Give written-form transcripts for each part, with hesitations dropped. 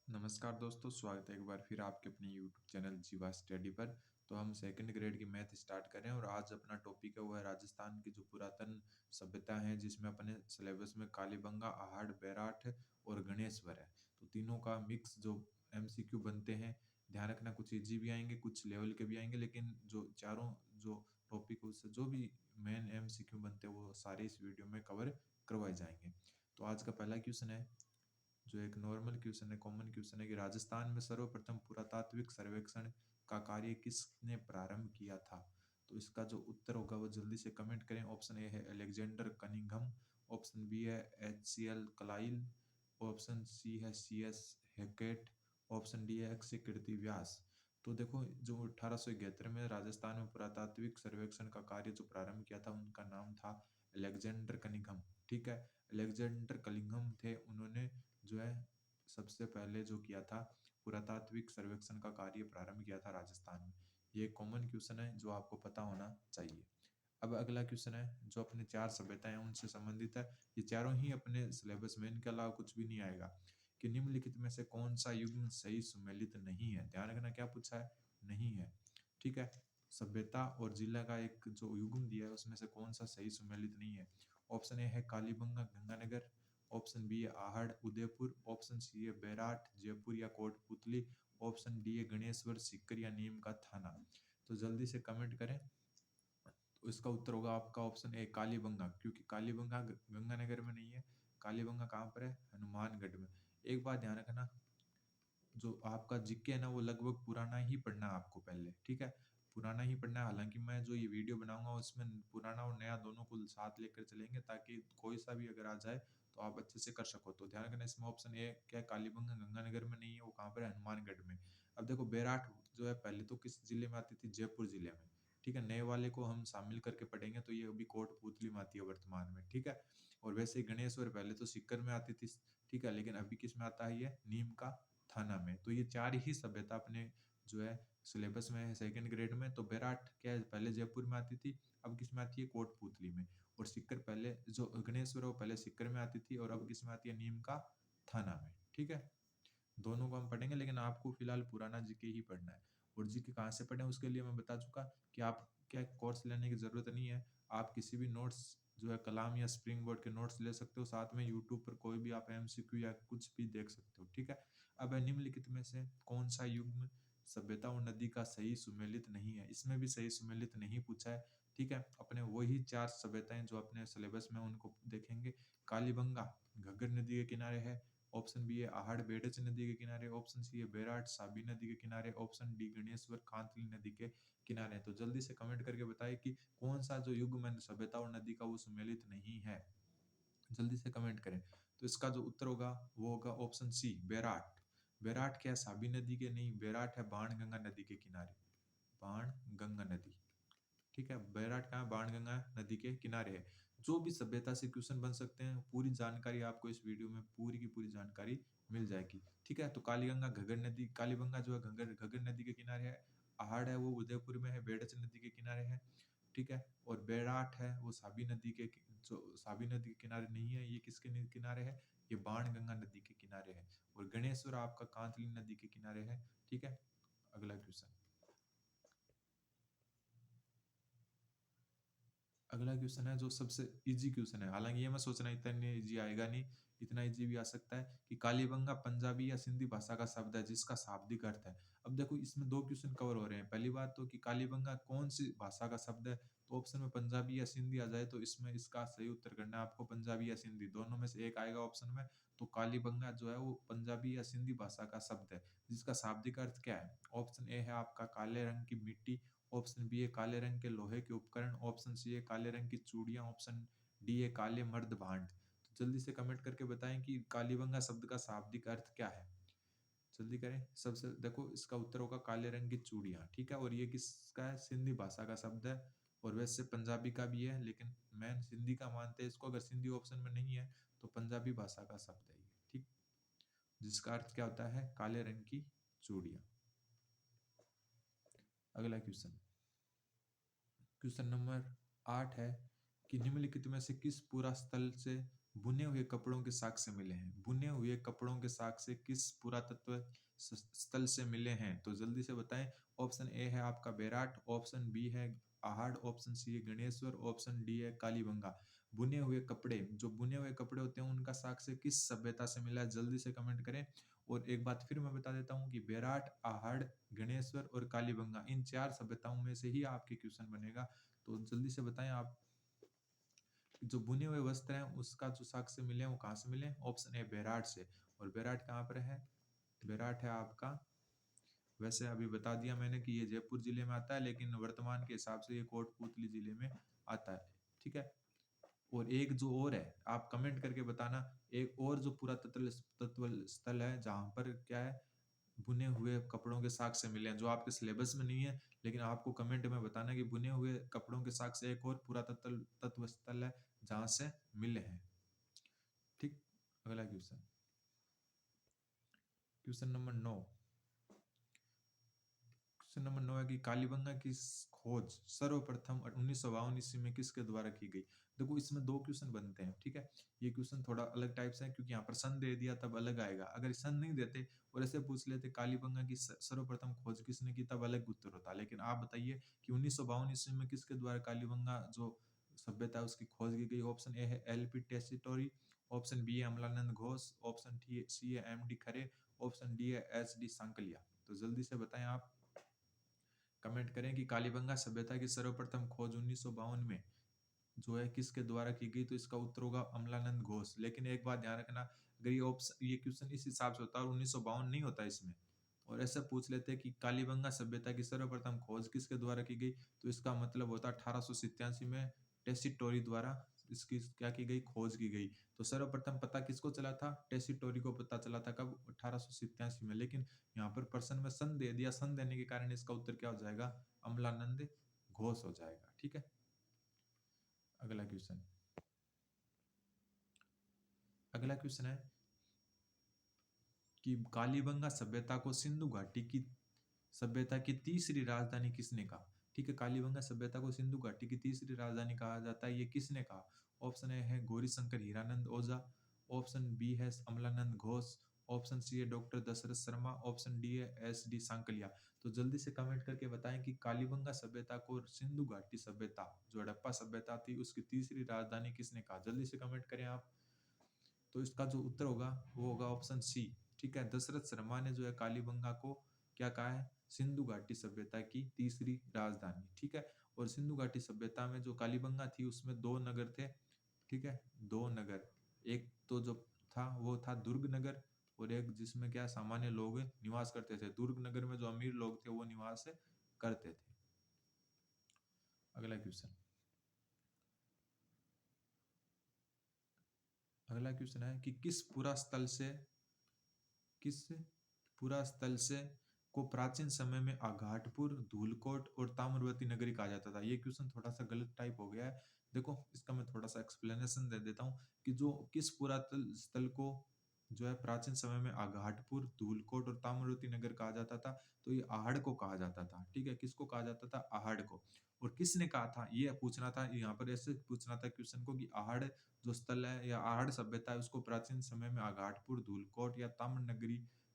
नमस्कार दोस्तों, स्वागत है एक बार फिर आपके अपने यूट्यूब चैनल जीवा स्टडी पर। तो हम सेकंड ग्रेड की मैथ स्टार्ट कर रहे हैं और आज अपना टॉपिक है वो है राजस्थान की जो पुरातन सभ्यता है, जिसमें अपने सिलेबस में कालीबंगा, आहड़, बैराठ और गणेश्वर है। तो तीनों का मिक्स जो एमसीक्यू बनते हैं, ध्यान रखना कुछ इजी भी आएंगे, कुछ लेवल के भी आएंगे, लेकिन जो चारों जो टॉपिक उससे जो भी मेन एमसीक्यू बनते हैं वो सारे इस वीडियो में कवर करवाए जाएंगे। तो आज का पहला क्वेश्चन है, जो एक नॉर्मल क्वेश्चन है, कॉमन क्वेश्चन है कि राजस्थान में सर्वप्रथम पुरातात्विक सर्वेक्षण का कार्य किसने प्रारंभ किया था। तो इसका जो उत्तर होगा वो जल्दी से कमेंट करें। ऑप्शन ए है अलेक्जेंडर कनिंघम, ऑप्शन बी है HCL क्लाइल, ऑप्शन सी है CS हैकेट, ऑप्शन डी है अक्षय कीर्ति व्यास। तो देखो, जो 1871 में राजस्थान में पुरातात्विक सर्वेक्षण का कार्य जो प्रारंभ किया था उनका नाम था अलेक्जेंडर कनिंघम। ठीक है, अलेक्जेंडर कनिंघम थे, उन्होंने जो है सबसे पहले जो किया था पुरातात्विक सर्वेक्षण का कार्य प्रारंभ किया था राजस्थान में। ये कॉमन क्वेश्चन है जो आपको पता होना चाहिए। अब अगला क्वेश्चन है जो अपने चार सभ्यताएं हैं उनसे संबंधित है। ये चारों ही अपने सिलेबस में, इनके अलावा कुछ भी नहीं आएगा। कि निम्नलिखित में से कौन सा युग्म सही सुमेलित नहीं है। ध्यान रखना क्या पूछा है, नहीं है। ठीक है, सभ्यता और जिला का एक जो युग्म दिया है उसमें से कौन सा सही सुमेलित नहीं है। ऑप्शन ए है कालीबंगा गंगानगर, ऑप्शन बी है आहड़ उदयपुर, ऑप्शन सी है बैराठ जयपुर या कोटपुतली, ऑप्शन डी है गणेश्वर सीकर या नीम का थाना। तो जल्दी से कमेंट करें। तो इसका उत्तर होगा आपका ऑप्शन ए कालीबंगा, क्योंकि कालीबंगा गंगानगर में नहीं है। कालीबंगा कहाँ पर है, हनुमानगढ़ में। एक बात ध्यान रखना, जो आपका जीके है ना वो लगभग पुराना ही पढ़ना है आपको पहले। ठीक है, पुराना ही पढ़ना है। हालांकि मैं जो ये वीडियो बनाऊंगा उसमें पुराना और नया दोनों को साथ लेकर चलेंगे, ताकि कोई सा भी अगर आ जाए तो आप अच्छे से कर सको। तो ध्यान रखना, इसमें ऑप्शन ए क्या है, कालीबंगा गंगानगर में नहीं है, वो कहाँ पर है, हनुमानगढ़ में। अब देखो, बैराठ जो है पहले तो किस जिले में आती थी, जयपुर जिले में। ठीक है, नए वाले को हम शामिल करके पढ़ेंगे तो ये अभी कोटपुतली में आती है वर्तमान में। ठीक है, और वैसे ही गणेश्वर पहले तो सीकर में आती थी। ठीक है, लेकिन अभी किस में आता है, ये नीम का थाना में। तो ये चार ही सभ्यता अपने जो है सिलेबस में है सेकंड ग्रेड में। तो बैराठ क्या है, पहले जयपुर में आती थी, अब किस में आती है, कोटपुतली में। और सिक्कर पहले जो गणेश्वर है वो पहले सिक्कर में आती थी और अब किस में आती है, नीम का थाना में। ठीक है, दोनों को हम पढ़ेंगे, लेकिन आपको फिलहाल पुराना जीके ही पढ़ना है। और जीके कहाँ से पढ़ें उसके लिए मैं बता चुका कि आप क्या कोर्स लेने की जरूरत नहीं है। आप किसी भी नोट्स जो है कलाम या स्प्रिंग बोर्ड के नोट्स ले सकते हो, साथ में यूट्यूब पर कोई भी आप एमसीक्यू या कुछ भी देख सकते हो। ठीक है, अब निम्नलिखित में से कौन सा युग्म सभ्यता और नदी का सही सुमेलित नहीं है। इसमें भी सही सुमेलित नहीं पूछा है। ठीक है, अपने वही चार सभ्यताएं जो अपने सिलेबस में उनको देखेंगे। कालीबंगा घग्गर नदी के किनारे है, ऑप्शन बी है आहड़ बेडच नदी के किनारे, ऑप्शन सी है बैराठ साबी नदी के किनारे, ऑप्शन डी गणेश्वर कांतली नदी के किनारे। तो जल्दी से कमेंट करके बताएं कि कौन सा जो युग्म है सभ्यता और नदी का वो सुमेलित नहीं है। जल्दी से कमेंट करें। तो इसका जो उत्तर होगा वो होगा ऑप्शन सी बैराठ। बैराठ क्या है, साबी नदी के नहीं, बैराठ है बाणगंगा नदी के किनारे, बाणगंगा नदी। ठीक है, बैराठ कहाँ, बाणगंगा नदी के किनारे है। जो भी सभ्यता से क्वेश्चन बन सकते हैं, पूरी जानकारी आपको इस वीडियो में पूरी की पूरी जानकारी मिल जाएगी। ठीक है, तो कालीगंगा घग्गर नदी, कालीबंगा जो है घग्गर घग्गर नदी के किनारे है, आहड़ है वो उदयपुर में है, बेडच नदी के किनारे है। ठीक है, और बैराठ है वो साबी नदी के, जो साबी नदी के किनारे नहीं है, ये किसके किनारे है, ये बाणगंगा नदी के किनारे है। और गणेश्वर आपका कांतली नदी के किनारे है। ठीक है, अगला क्वेश्चन, अगला क्वेश्चन है जो सबसे इजी क्वेश्चन है। हालांकि ये मैं सोच रहा इतना इजी आएगा नहीं, इतना इजी भी आ सकता है। कि कालीबंगा पंजाबी या सिंधी भाषा का शब्द है जिसका शाब्दिक अर्थ है। अब देखो, इसमें दो क्वेश्चन कवर हो रहे हैं। पहली बात तो कि कालीबंगा कौन सी भाषा का शब्द है, तो ऑप्शन में पंजाबी या सिंधी आ जाए तो इसमें इसका सही उत्तर करना है आपको, पंजाबी या सिंधी दोनों में से एक आएगा ऑप्शन में। तो कालीबंगा जो है वो पंजाबी या सिंधी भाषा का शब्द है जिसका शाब्दिक अर्थ क्या है। ऑप्शन ए है आपका काले रंग की मिट्टी, ऑप्शन बी है काले रंग के लोहे के उपकरण, ऑप्शन सी है काले रंग की चूड़ियां, ऑप्शन डी है काले मर्द भांड। तो जल्दी से कमेंट करके बताएं कि कालीबंगा शब्द का शाब्दिक अर्थ क्या है। जल्दी करें। सबसे देखो, इसका उत्तर होगा काले रंग की चूड़ियां। ठीक है, और ये किसका है, सिंधी भाषा का शब्द है। और वैसे पंजाबी का भी है, लेकिन मैं सिंधी का मानते हैं इसको। अगर सिंधी ऑप्शन में नहीं है तो पंजाबी भाषा का शब्द है ये। ठीक, जिसका अर्थ क्या होता है, काले रंग की चूड़ियां। अगला क्वेश्चन, क्वेश्चन नंबर 8 है कि निम्नलिखित में से किस पूरा स्थल से बुने हुए कपड़ों के साक्ष्य से मिले हैं। बुने हुए कपड़ों के साक्ष्य किस पुरातत्व स्थल से मिले हैं? तो जल्दी से बताएं। ऑप्शन ए है आपका बेराट, ऑप्शन बी है आहड़, ऑप्शन सी है गणेश्वर, ऑप्शन डी है कालीबंगा। बुने हुए कपड़े, जो बुने हुए कपड़े होते हैं उनका साक्ष्य किस सभ्यता से मिला है? जल्दी से कमेंट करें। और एक बात फिर मैं बता देता हूँ कि बेराट, आहड़, गणेश्वर और कालीबंगा, इन चार सभ्यताओं में से ही आपके क्वेश्चन बनेगा। तो जल्दी से बताएं आप, जो बुने हुए वस्त्र हैं उसका जो साक्ष्य मिले हैं वो कहाँ से मिले? ऑप्शन ए बेराट से। और बेराट कहाँ पर है? बेराट है आपका, वैसे अभी बता दिया मैंने कि ये जयपुर जिले में आता है, लेकिन वर्तमान के हिसाब से ये कोटपूतली जिले में आता है। ठीक है। और एक जो और है, आप कमेंट करके बताना, एक और जो पुरातत्व तत्व स्थल है जहां पर क्या है, बुने हुए कपड़ों के साक्ष्य मिले हैं, जो आपके सिलेबस में नहीं है, लेकिन आपको कमेंट में बताना कि बुने हुए कपड़ों के साक्ष्य एक और पुरातत्व तत्व स्थल है जहां से मिले हैं। ठीक। अगला question, question number 9। Question number 9 है कि कालीबंगा की खोज सर्वप्रथम 1952 ईस्वी में किसके द्वारा की गई? देखो इसमें दो क्वेश्चन बनते हैं। ठीक है। ये क्वेश्चन थोड़ा अलग टाइप से है क्योंकि यहाँ पर सन दे दिया तब अलग आएगा, अगर सन नहीं देते और ऐसे पूछ लेते कालीबंगा की सर्वप्रथम खोज किसने की, तब अलग उत्तर होता। लेकिन आप बताइए कि 1952 ईस्वी में किसके द्वारा कालीबंगा जो सभ्यता है उसकी खोज की गई? ऑप्शन ए है एलपी टेसिटोरी, ऑप्शन बी है अमलानंद घोष, ऑप्शन सी है M D Khare, option D है एच डी सांकलिया। तो जल्दी से बताएं आप, कमेंट करें कि कालीबंगा सभ्यता की सर्वप्रथम खोज 1952 में जो है किसके द्वारा की गई? तो इसका उत्तर होगा अमलानंद घोष। लेकिन एक बात ध्यान रखना, अगर ये ऑप्शन, ये क्वेश्चन इस हिसाब से होता है और 1952 नहीं होता इसमें, और ऐसा पूछ लेते हैं कि कालीबंगा सभ्यता की सर्वप्रथम खोज किसके द्वारा की गई, तो इसका मतलब होता है 1887 में टेसिटोरी द्वारा इसकी क्या की गई, खोज की गई। तो सर्वप्रथम पता किसको चला था? टेसिटोरी को पता चला था। कब? 1887 में। लेकिन यहाँ पर प्रश्न में सन दे दिया, सन देने के कारण इसका उत्तर क्या हो जाएगा? अमलानंद घोष हो जाएगा। ठीक है। अगला क्वेश्चन, अगला क्वेश्चन है कि कालीबंगा सभ्यता को सिंधु घाटी की सभ्यता की तीसरी राजधानी किसने कहा? ठीक है। कालीबंगा सभ्यता को सिंधु घाटी की तीसरी राजधानी कहा जाता है, ये किसने कहा? ऑप्शन ए है गौरीशंकर हीरानंद ओझा, ऑप्शन बी है अमलानंद घोष, ऑप्शन सी है doctor Dashrath Sharma, option D है एस डी सांकलिया। तो जल्दी से कमेंट करके बताएं कि कालीबंगा सभ्यता को सिंधु घाटी सभ्यता जो हड़प्पा सभ्यता थी उसकी तीसरी राजधानी किसने कहा? जल्दी से कमेंट करें आप। तो इसका जो उत्तर होगा वो होगा ऑप्शन सी। ठीक है। दशरथ शर्मा ने जो है कालीबंगा को क्या कहा है? सिंधु घाटी सभ्यता की तीसरी राजधानी। ठीक है। और सिंधु घाटी सभ्यता में जो कालीबंगा थी उसमें दो नगर थे। ठीक है। दो नगर, एक तो जो था वो था दुर्ग नगर, और एक जिसमें क्या सामान्य लोग निवास करते थे। दुर्ग नगर में जो अमीर लोग थे वो निवास करते थे। अगला क्वेश्चन, अगला क्वेश्चन है कि किस पुरा स्थल से को प्राचीन समय में आघाटपुर, धूलकोट और ताम्रवती नगरी कहा जाता था? ये क्वेश्चन थोड़ा सा गलत टाइप हो गया है। देखो इसका मैं थोड़ा सा एक्सप्लेनेशन दे देता हूँ कि जो किस पुरातन स्थल को जो है प्राचीन समय में आघाटपुर, धूलकोट और ताम्रवती नगर कहा जाता था, तो ये आहड़ को कहा जाता था। ठीक है। किसको कहा जाता था? आहड़ को। और किसने कहा था ये पूछना था यहाँ पर, ऐसे पूछना था क्वेश्चन को कि आहड़ जो स्थल है या आहड़ सभ्यता है उसको प्राचीन समय में आघाटपुर, धूलकोट या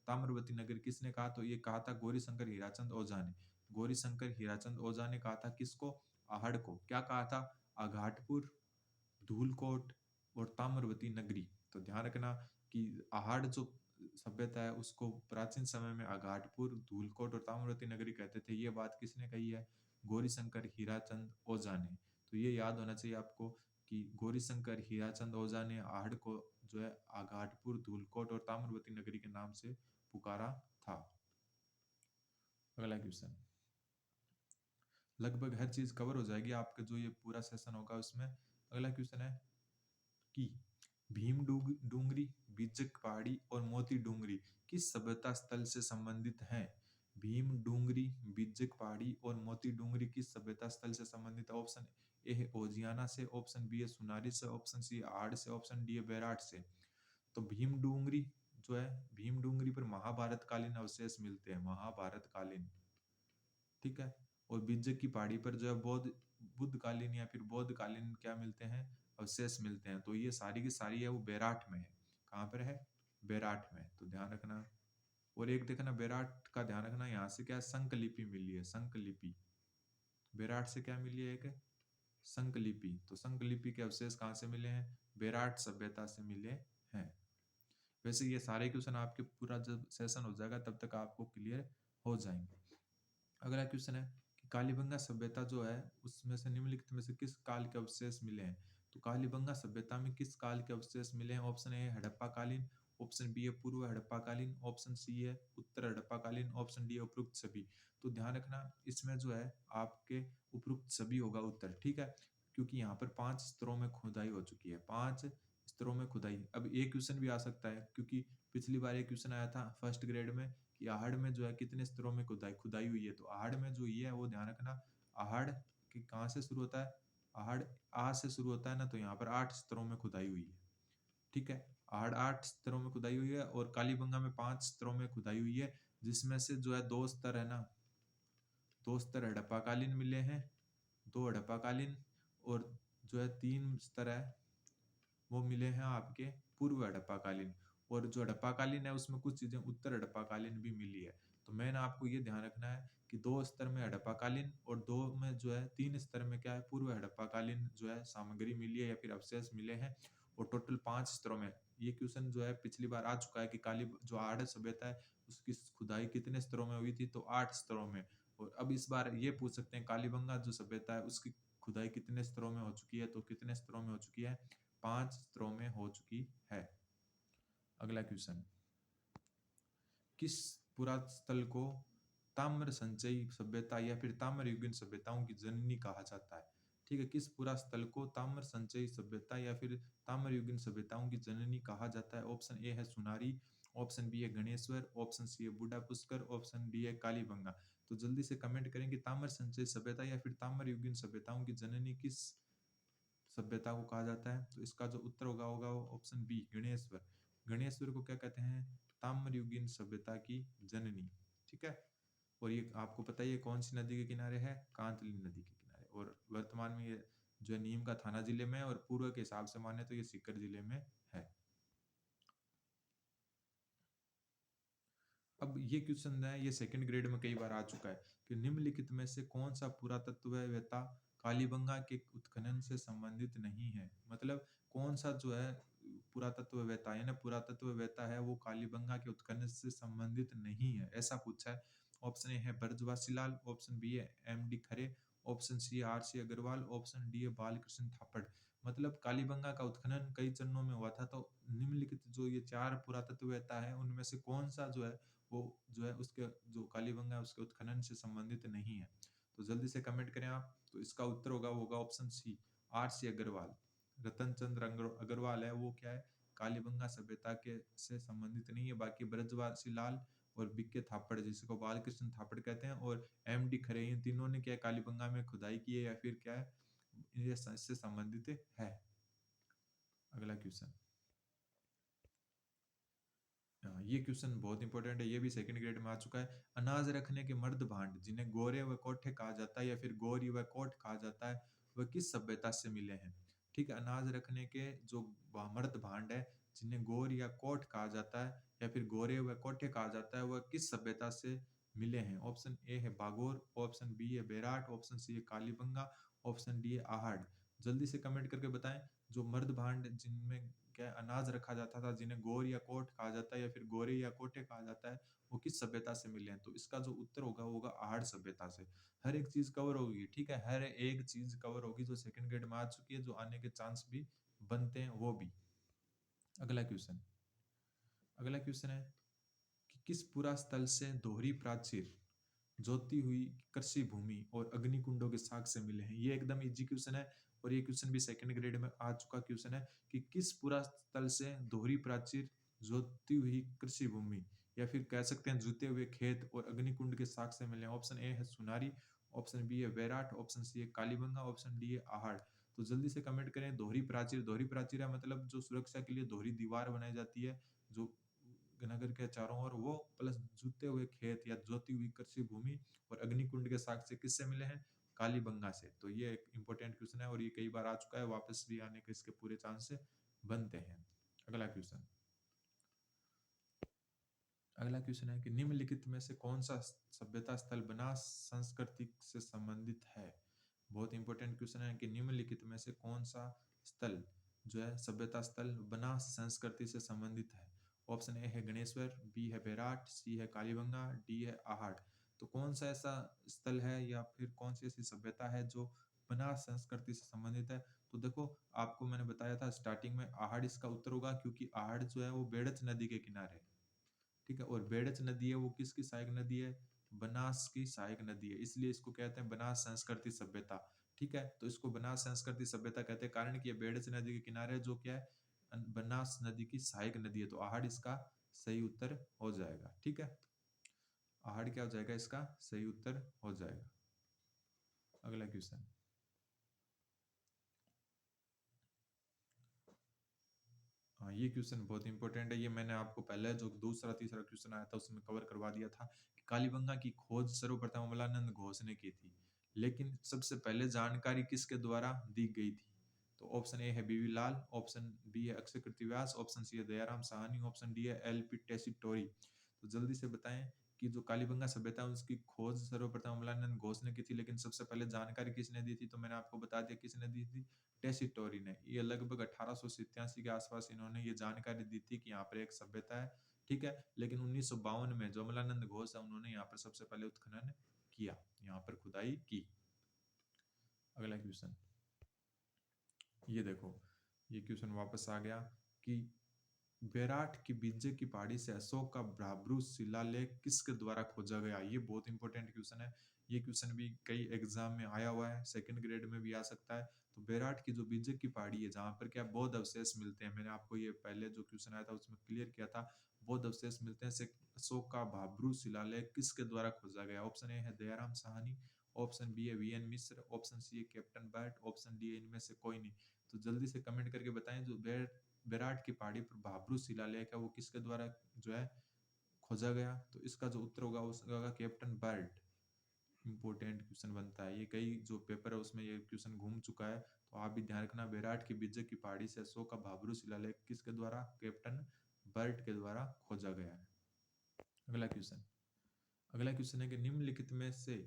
ताम्रवती नगर किसने कहा? तो ये कहा था गौरीशंकर हीराचंद ओझा ने। गौरीशंकर हीराचंद ओझा ने कहा था किसको? आहड़ को। क्या कहा था? आघाटपुर, धूलकोट और ताम्रवती नगरी। तो ध्यान रखना कि आहड़ जो सभ्यता है उसको प्राचीन समय में आघाटपुर, धूलकोट और ताम्रवती नगरी कहते थे। ये बात किसने कही है? गौरीशंकर हीराचंद ओझा ने। तो ये याद होना चाहिए आपको कि गौरीशंकर हीराचंद ओझा ने आहड़ को जो है आघाटपुर, धूलकोट और ताम्रवती नगरी के नाम से पुकारा था। अगला क्वेश्चन, लगभग हर चीज कवर हो जाएगी आपका जो ये पूरा सेशन होगा उसमें। अगला क्वेश्चन है कि भीम डूंगरी, बिज्जक पहाड़ी और मोती डूंगरी किस सभ्यता स्थल से संबंधित हैं? भीम डूंगरी, बिज्जक पहाड़ी और मोती डूंगरी किस सभ्यता स्थल से संबंधित है? ऑप्शन ए है ओजियाना से, ऑप्शन बी है सुनारी से, ऑप्शन सी आड़ से, ऑप्शन डी है बैराट से। तो भीम डूंगरी जो है, भीम डूंगरी पर महाभारत कालीन अवशेष मिलते हैं, महाभारत कालीन। ठीक है। और बिज्जक की पहाड़ी पर जो है बौद्ध बुद्ध कालीन या फिर बौद्ध कालीन क्या मिलते हैं? अवशेष मिलते हैं। तो ये सारी की सारी है वो बेराट में है। कहाँ पर है? बेराट में। तो ध्यान रखना। और एक देखना बेराट का ध्यान रखना, यहाँ से क्या है, संकलिपि मिली है, संकलिपि। बेराट से क्या मिली है? एक संकलिपि। तो संकलिपि के अवशेष कहाँ से मिले हैं? बेराट सभ्यता से मिले हैं। वैसे ये सारे क्वेश्चन आपके पूरा जब सेशन हो जाएगा तब तक आपको क्लियर हो जाएंगे। अगला क्वेश्चन है कि कालीबंगा सभ्यता जो है उसमें से निम्नलिखित में से किस काल के अवशेष मिले हैं? तो कालीबंगा सभ्यता में किस काल के अवशेष मिले हैं? ऑप्शन ए हड़प्पा कालीन, ऑप्शन बी है पूर्व हड़प्पा कालीन, ऑप्शन सी है उत्तर हड़प्पा कालीन, ऑप्शन डी है उपरोक्त सभी। तो ध्यान रखना इसमें जो है आपके उपरोक्त सभी होगा उत्तर, ठीक है, क्योंकि यहाँ पर 5 स्तरों में खुदाई हो चुकी है, 5 स्तरों में खुदाई। अब एक क्वेश्चन भी आ सकता है क्योंकि पिछली बार एक क्वेश्चन आया था फर्स्ट ग्रेड में कि आहड़ में जो है कितने स्तरों में खुदाई खुदाई हुई है। तो आहड़ में जो ये है वो ध्यान रखना, आहड़ कि कहाँ से शुरू होता है? आहड़ आ से शुरू होता है ना, तो यहाँ पर 8 स्तरों में खुदाई हुई है, ठीक है। आहड़ 8 स्तरों में खुदाई हुई है और कालीबंगा में 5 स्तरों में खुदाई हुई है, जिसमें से जो है 2 स्तर है ना, 2 स्तर हड़प्पाकालीन मिले हैं, 2 हड़प्पाकालीन, और जो है 3 स्तर है वो मिले हैं आपके पूर्व हड़प्पाकालीन। और जो हड़प्पाकालीन है उसमें कुछ चीजें उत्तर हड़प्पाकालीन भी मिली है। तो मैंने आपको ये ध्यान रखना है कि 2 स्तर में हड़प्पाकालीन और 2 में जो है 3 स्तर में क्या है, पूर्व हड़प्पाकालीन जो है सामग्री मिली है या फिर अवशेष मिले हैं, और टोटल 5 स्तरों में। ये क्वेश्चन जो है पिछली बार आ चुका है कि काली जो आहड़ सभ्यता है उसकी खुदाई कितने स्तरों में हुई थी, तो 8 स्तरों में। और अब इस बार ये पूछ सकते हैं कालीबंगा जो सभ्यता है उसकी खुदाई कितने स्तरों में हो चुकी है, तो कितने स्तरों में हो चुकी है? 5 स्तरों में हो चुकी है। अगला क्वेश्चन, किस पुरास्थल को ताम्र संचयी सभ्यता या फिर ताम्र युगीन सभ्यताओं की जननी कहा जाता है? ठीक है, किस पुरास्थल को ताम्र संचयी सभ्यता या फिर ताम्र युगीन सभ्यताओं की जननी कहा जाता है? ऑप्शन ए है सुनारी, ऑप्शन बी है गणेश्वर, ऑप्शन सी है बूढ़ा पुष्कर, ऑप्शन डी है कालीबंगा। तो जल्दी से कमेंट करें कि ताम्र संचयी सभ्यता या फिर ताम्र युगीन सभ्यताओं की जननी किस सभ्यता को कहा जाता है? तो इसका जो उत्तर होगा होगा वो ऑप्शन बी गणेश्वर। गणेश्वर को क्या कहते हैं? ताम्रयुगीन सभ्यता की जननी, ठीक है। और ये आपको पता है ये कौन सी नदी के किनारे है? कांतली नदी के किनारे। और वर्तमान में ये जो है नीम का थाना जिले में है, और पूर्व के हिसाब से माने तो ये सीकर जिले में है। अब ये क्वेश्चन है ये सेकंड ग्रेड में कई बार आ चुका है कि निम्नलिखित में से कौन सा पुरातत्ववेत्ता कालीबंगा के उत्खनन से संबंधित नहीं है? मतलब कौन सा जो है पुरातत्ववेत्ता यानी पुरातत्ववेत्ता है वो कालीबंगा के उत्खनन से संबंधित नहीं है, ऐसा पूछा है। ऑप्शन ए है ब्रजवासी लाल, ऑप्शन बी है M D Khare, option C है R C Agrawal, option D है बालकृष्ण थापड़। मतलब कालीबंगा का उत्खनन कई चरणों में हुआ था, तो निम्नलिखित जो ये 4 पुरातत्ववेत्ता है उनमें से कौन सा जो है वो जो है उसके जो कालीबंगा है उसके उत्खनन से संबंधित नहीं है? तो जल्दी से कमेंट करें आप। तो इसका उत्तर होगा वो होगा option C R C Agarwal. Ratan Chandra Agarwal है वो क्या है, कालीबंगा सभ्यता के से संबंधित नहीं है। बाकी ब्रजवासी लाल और बीके थापड़ जिसको बालकृष्ण थापड़ कहते हैं और एम डी खरे, इन तीनों ने क्या है, कालीबंगा में खुदाई की है या फिर क्या है ये इससे संबंधित है। अगला क्वेश्चन, हाँ, ये क्वेश्चन बहुत इंपॉर्टेंट है, ये भी सेकंड ग्रेड में आ चुका है। अनाज रखने के मर्द भांड जिन्हें गोरे व कोठे कहा जाता है या फिर गोरी व कोठ कहा जाता है, वह किस सभ्यता से मिले हैं? ठीक है, अनाज रखने के जो मर्द भांड है जिन्हें गोर या कोठ कहा जाता है या फिर गोरे व कोठे कहा जाता है, वह किस सभ्यता से मिले हैं? ऑप्शन ए है बागोर, ऑप्शन बी है बेराट, ऑप्शन सी है कालीबंगा, ऑप्शन डी है आहड़। जल्दी से कमेंट करके बताएं, जो मर्द भांड जिनमें क्या अनाज रखा जाता था जिन्हें गोर या कोट कहा जाता है या फिर गोरे या कोटे कहा जाता है, वो किस सभ्यता से मिले हैं? तो इसका जो उत्तर होगा वो होगा आहड़ सभ्यता से। हर एक चीज कवर होगी, ठीक है, हर एक चीज कवर होगी जो सेकंड ग्रेड में आ चुकी है, जो आने के चांस भी बनते हैं वो भी। अगला क्वेश्चन, अगला क्वेश्चन है कि किस पुरा स्थल से दोहरी प्राचीर, जोती हुई कृषि भूमि और अग्निकुंडों के साक्ष्य मिले हैं? ये एकदम इजी क्वेश्चन है और ये क्वेश्चन भी सेकंड ग्रेड में आ चुका क्वेश्चन है कि किस पुरा स्थल से दोहरी प्राचीर, जोती हुई कृषि भूमि या फिर कह सकते हैं जुते हुए खेत और अग्निकुंड के साक्ष्य मिले हैं? ऑप्शन ए है सुनारी, ऑप्शन बी है बैराट, ऑप्शन सी है कालीबंगा, ऑप्शन डी है आहड़। तो जल्दी से कमेंट करें। दोहरी प्राचीर, दोहरी प्राचीर है मतलब जो सुरक्षा के लिए दोहरी दीवार बनाई जाती है, जो नगर के चारों ओर, वो प्लस जुते हुए खेत या जोती हुई कृषि भूमि और अग्निकुंड के साक्ष्य किससे मिले हैं? कालीबंगा से। तो ये एक इंपॉर्टेंट क्वेश्चन है और ये कई बार आ चुका है, वापस भी आने के इसके पूरे चांस बनते हैं। अगला क्वेश्चन, अगला क्वेश्चन है कि निम्नलिखित में से कौन सा सभ्यता स्थल बनास संस्कृति से संबंधित है। बहुत इंपॉर्टेंट क्वेश्चन है कि निम्नलिखित में से कौन सा स्थल जो है सभ्यता स्थल बनास संस्कृति से संबंधित है। ऑप्शन ए है गणेश्वर, बी है बेराट, सी है कालीबंगा, डी है आहड़। तो कौन सा ऐसा स्थल है या फिर कौन सी ऐसी सभ्यता है जो बनास संस्कृति से संबंधित है। तो देखो, आपको मैंने बताया था स्टार्टिंग में, आहड़ इसका उत्तर होगा, क्योंकि आहड़ जो है वो बेड़च नदी के किनारे है। ठीक है, और बेड़च नदी है वो किसकी सहायक नदी है, बनास की सहायक नदी है, इसलिए इसको कहते हैं बनास संस्कृति सभ्यता। ठीक है, तो इसको बनास संस्कृति सभ्यता कहते हैं, कारण कि ये बेड़च नदी के किनारे जो क्या है, बनास नदी की सहायक नदी है। तो आहड़ इसका सही उत्तर हो जाएगा। ठीक है, आहड़ क्या हो जाएगा, इसका सही उत्तर हो जाएगा। अगला क्वेश्चन, हाँ ये क्वेश्चन बहुत इंपॉर्टेंट है, ये मैंने आपको पहले जो दूसरा तीसरा क्वेश्चन आया था उसमें कवर करवा दिया था कि कालीबंगा की खोज सर्वप्रथम अमलानंद घोष ने की थी, लेकिन सबसे पहले जानकारी किसके द्वारा दी गई थी। तो ऑप्शन ए है बीवी लाल, ऑप्शन बी है अक्षय कृतिव्यास, ऑप्शन सी है दयाराम साहनी, ऑप्शन डी है एल पी टेसीटोरी। तो जल्दी से बताएं कि जो कालीबंगा सभ्यता है उसकी खोज सर्वप्रथम अमलानंद घोष ने की थी, लेकिन सबसे पहले जानकारी किसने दी थी। तो मैंने आपको बता दिया किसने दी थी, टेसीटोरी ने। ये लगभग 1887 के आसपास इन्होंने ये जानकारी दी थी कि यहाँ पर एक सभ्यता है। ठीक है, लेकिन 1952 में जो अमलानंद घोष है उन्होंने यहाँ पर सबसे पहले उत्खनन किया, यहाँ पर खुदाई की। अगला क्वेश्चन, ये देखो, ये क्वेश्चन वापस आ गया कि बेराट की बिज्जे की पहाड़ी से अशोक का भ्राभ्रू शिलालेख किसके द्वारा खोजा गया। ये बहुत इंपॉर्टेंट क्वेश्चन है, ये क्वेश्चन भी कई एग्जाम में आया हुआ है, सेकंड ग्रेड में भी आ सकता है। तो बेराट की जो बिज्जे की पहाड़ी है जहाँ पर क्या बौद्ध अवशेष मिलते हैं, मैंने आपको ये पहले जो क्वेश्चन आया था उसमें क्लियर किया था, बौद्ध अवशेष मिलते हैं, अशोक का भ्राभ्रू शिलालेख किसके द्वारा खोजा गया। ऑप्शन ए है दयाराम साहनी, ऑप्शन बी है वीएन मिश्र, ऑप्शन सी है कैप्टन बर्ट, ऑप्शन डी है इनमें से कोई नहीं। तो जल्दी से कमेंट करके बताएं, जो बेराट की पहाड़ी पर भाब्रू शिलालेख है वो किसके द्वारा जो है खोजा गया। तो इसका जो उत्तर होगा उसका होगा कैप्टन बर्ट। इंपॉर्टेंट क्वेश्चन बनता है, ये कई जो पेपर है उसमें ये क्वेश्चन घूम चुका है, तो आप भी ध्यान रखना, बेराट की बिज्जे की पहाड़ी से अशोक का भाब्रू शिलालेख किसके द्वारा, कैप्टन बर्ट के द्वारा खोजा गया है। अगला क्वेश्चन, अगला क्वेश्चन है कि निम्नलिखित में से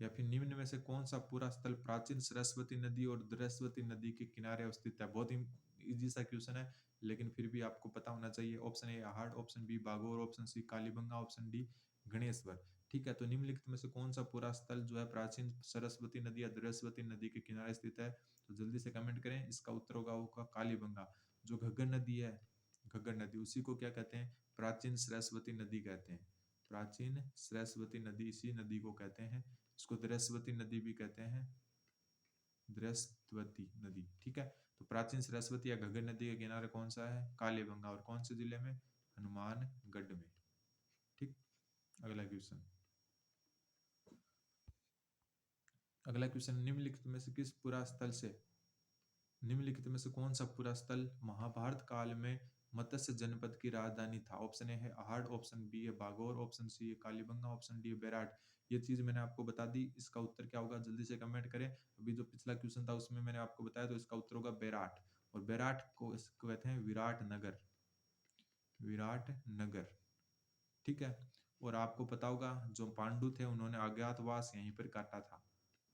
या फिर निम्न में से कौन सा पूरा स्थल प्राचीन सरस्वती नदी और दृश्यवती नदी के किनारे अवस्थित है। बहुत ही इजी सा क्वेश्चन है, लेकिन फिर भी आपको पता होना चाहिए। Option A Ahar, option B Bagor, option C Kalibangan, option D Ganeshwar. ठीक है, तो निम्नलिखित में से कौन सा पूरा स्थल जो है प्राचीन सरस्वती नदी या दृश्यवती नदी के किनारे स्थित है। तो जल्दी से कमेंट करें, इसका उत्तर होगा कालीबंगा। जो घग्गर नदी है, घग्गर नदी, उसी को क्या कहते हैं, प्राचीन सरस्वती नदी कहते हैं। प्राचीन सरस्वती नदी इसी नदी को कहते हैं, इसको दृश्यवती नदी भी कहते हैं, दृश्यवती नदी। ठीक है, तो प्राचीन सरस्वती या घग्गर नदी के किनारे कौन सा है, कालीबंगा, और कौन से जिले में, हनुमानगढ़ में। ठीक, अगला क्वेश्चन, अगला क्वेश्चन, निम्नलिखित में से किस पुरा स्थल से, निम्नलिखित में से कौन सा पुरा स्थल महाभारत काल में मत्स्य जनपद की राजधानी था। ऑप्शन ए है आहड़, ऑप्शन बी है बागौर, ऑप्शन सी है कालीबंगा, ऑप्शन डी है बेराट। ये चीज मैंने आपको बता दी, इसका उत्तर क्या होगा जल्दी से कमेंट करें। अभी जो पिछला क्वेश्चन था उसमें मैंने आपको बताया, तो इसका उत्तर होगा बेराट। और बेराट को इसको कहते हैं विराट नगर, विराट नगर। ठीक है, और आपको पता होगा जो पांडु थे उन्होंने अज्ञातवास यहीं पर काटा था,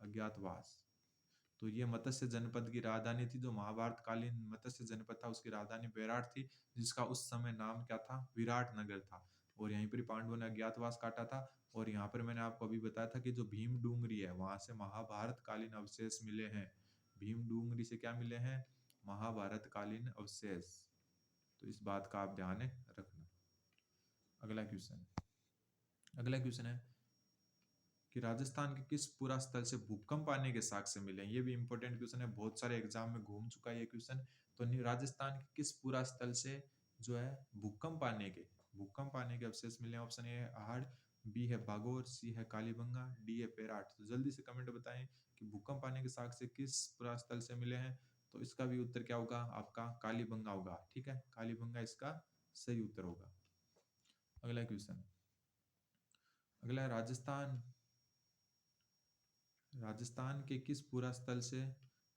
अज्ञातवास। तो ये मत्स्य जनपद की राजधानी थी, जो महाभारत कालीन मत्स्य जनपद था उसकी राजधानी बेराट थी, जिसका उस समय नाम क्या था, विराट नगर था। और यहीं पर पांडवों ने अज्ञातवास काटा था। और यहाँ पर मैंने आपको अभी बताया था कि जो भीम डूंगरी है वहां से महाभारत कालीन अवशेष मिले हैं। भीम डूंगरी से क्या मिले हैं, महाभारत कालीन अवशेष। तो इस बात का आप ध्यान रखना। अगला क्वेश्चन, अगला क्वेश्चन है कि राजस्थान के किस पुरा स्थल से भूकंप आने के साक्ष्य मिले हैं। ये भी इंपॉर्टेंट क्वेश्चन है, बहुत सारे एग्जाम में घूम चुका है ये क्वेश्चन। तो राजस्थान के किस पुरा स्थल से जो है भूकंप आने के अवशेष मिले हैं। ऑप्शन ए है आहड़, बी है बागोर, सी है कालीबंगा, डी है बेराट। तो जल्दी से कमेंट बताएं कि भूकंप आने के साक्ष्य किस पुरा स्थल से मिले हैं। तो इसका भी उत्तर क्या होगा आपका, कालीबंगा होगा। ठीक है, कालीबंगा इसका सही उत्तर होगा। अगला क्वेश्चन, अगला राजस्थान राजस्थान के किस पुरा स्थल से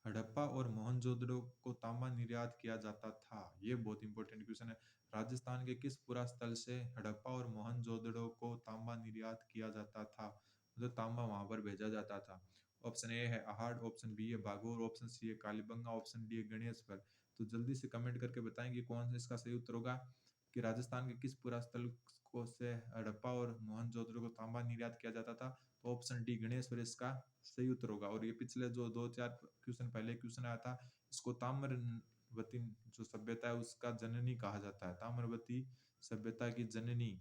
हड़प्पा और मोहनजोदड़ो को तांबा निर्यात किया जाता था? ये बहुत इंपॉर्टेंट क्वेश्चन है। राजस्थान के किस पुरा स्थल से हड़प्पा और मोहनजोदड़ो को तांबा निर्यात किया जाता था, मतलब तांबा वहां पर भेजा जाता था? ऑप्शन ए है अहाड़, ऑप्शन बी है बागोर, ऑप्शन सी है कालीबंगा, ऑप्शन डी है गणेशवर। तो जल्दी से कमेंट करके बताएंगे कौन सा इसका सही उत्तर होगा कि राजस्थान के किस पुरा स्थल को से हड़प्पा और मोहनजोदड़ो को तांबा निर्यात किया जाता था? तो ऑप्शन डी गणेशवर इसका सही उत्तर होगा। और ये पिछले जो 2-4 क्वेश्चन पहले क्वेश्चन आया था, इसको ताम्रवती जो सभ्यता है उसका जननी कहा जाता है। ताम्रवती सभ्यता की जननी,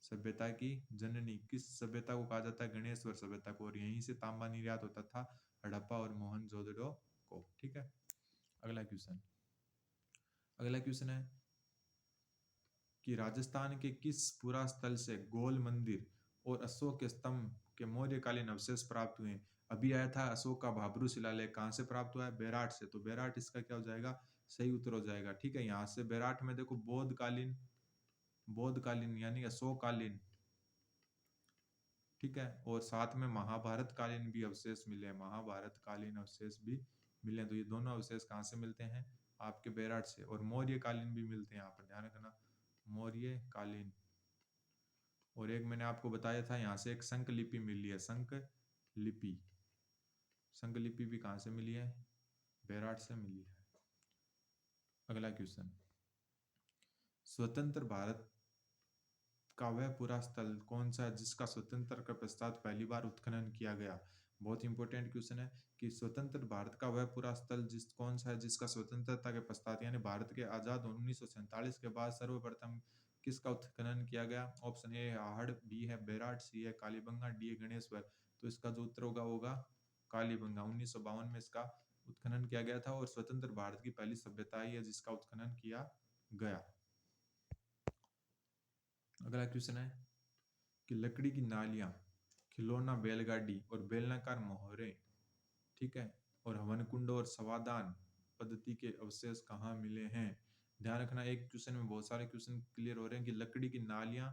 सभ्यता की जननी किस सभ्यता को कहा जाता है? गणेशवर सभ्यता को। और यहीं से तांबा निर्यात होता था हड़प्पा और मोहनजोदड़ो को। ठीक है, अगला क्वेश्चन। अगला क्वेश्चन है कि राजस्थान के किस पुरा स्थल से गोल मंदिर और अशोक के स्तंभ के मौर्यकालीन अवशेष प्राप्त हुए? अभी आया था अशोक का भाब्रू शिलालेख, कहाँ से प्राप्त हुआ है? बेराट से। तो बेराट इसका क्या हो जाएगा? सही उत्तर हो जाएगा। ठीक है, यहाँ से बेराट में देखो बौद्धकालीन यानी अशोककालीन, ठीक है, और साथ में महाभारत कालीन भी अवशेष मिले हैं, महाभारत कालीन अवशेष भी मिले हैं। तो ये दोनों अवशेष कहाँ से मिलते हैं? आपके बेराट से। और मौर्य कालीन भी मिलते हैं, यहाँ पर ध्यान रखना, मौर्य कालीन। और एक मैंने आपको बताया था यहाँ से एक शंख लिपि मिली है, शंख लिपि। शंख लिपि भी कहाँ से मिली है? बेराट से मिली है। अगला क्वेश्चन, स्वतंत्र भारत का वह पुरा स्थल कौन सा है जिसका स्वतंत्र के पश्चात पहली बार उत्खनन किया गया? बहुत इंपॉर्टेंट क्वेश्चन है कि स्वतंत्र भारत का वह पुरा स्थल जिस कौन सा है जिसका स्वतंत्रता के पश्चात यानी भारत के आजाद 1947 के बाद सर्वप्रथम किसका उत्खनन किया गया? ऑप्शन ए है आहड़, बी है बेराट, सी है कालीबंगा, डी है गणेशवर। तो इसका जो उत्तर होगा कालीबंगा। 1952 में इसका उत्खनन किया गया था और स्वतंत्र भारत की पहली सभ्यता ही है जिसका उत्खनन किया गया। अगला क्वेश्चन है कि लकड़ी की नालियां, खिलौना बैलगाड़ी और बेलनाकार मोहरे, ठीक है, और हवन कुंड और समाधान पद्धति के अवशेष कहाँ मिले हैं? ध्यान रखना, एक क्वेश्चन में बहुत सारे क्वेश्चन क्लियर हो रहे हैं कि लकड़ी की नालियां,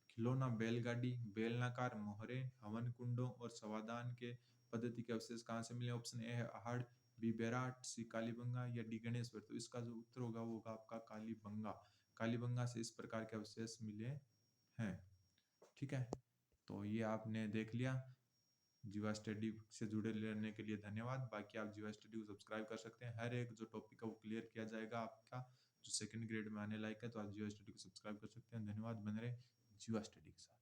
खिलौना बैलगाड़ी, बेलनाकार मोहरे, हवन कुंडों और समाधान के पद्धति के अवशेष कहाँ से मिले? ऑप्शन ए है अहाड़, बी बेराट, सी कालीबंगा या डी गणेशवर। तो इसका जो उत्तर होगा वो होगा आपका कालीबंगा। कालीबंगा से इस प्रकार के अवशेष मिले हैं। ठीक है, तो ये आपने देख लिया। जीवा स्टडी से जुड़े रहने के लिए धन्यवाद। बाकी आप जीवा स्टडी को सब्सक्राइब कर सकते हैं, हर एक जो टॉपिक है वो क्लियर किया जाएगा आपका जो सेकंड ग्रेड में आने लायक है। तो आप जीवा स्टडी को सब्सक्राइब कर सकते हैं। धन्यवाद, बने रहे जीवा स्टडी के साथ।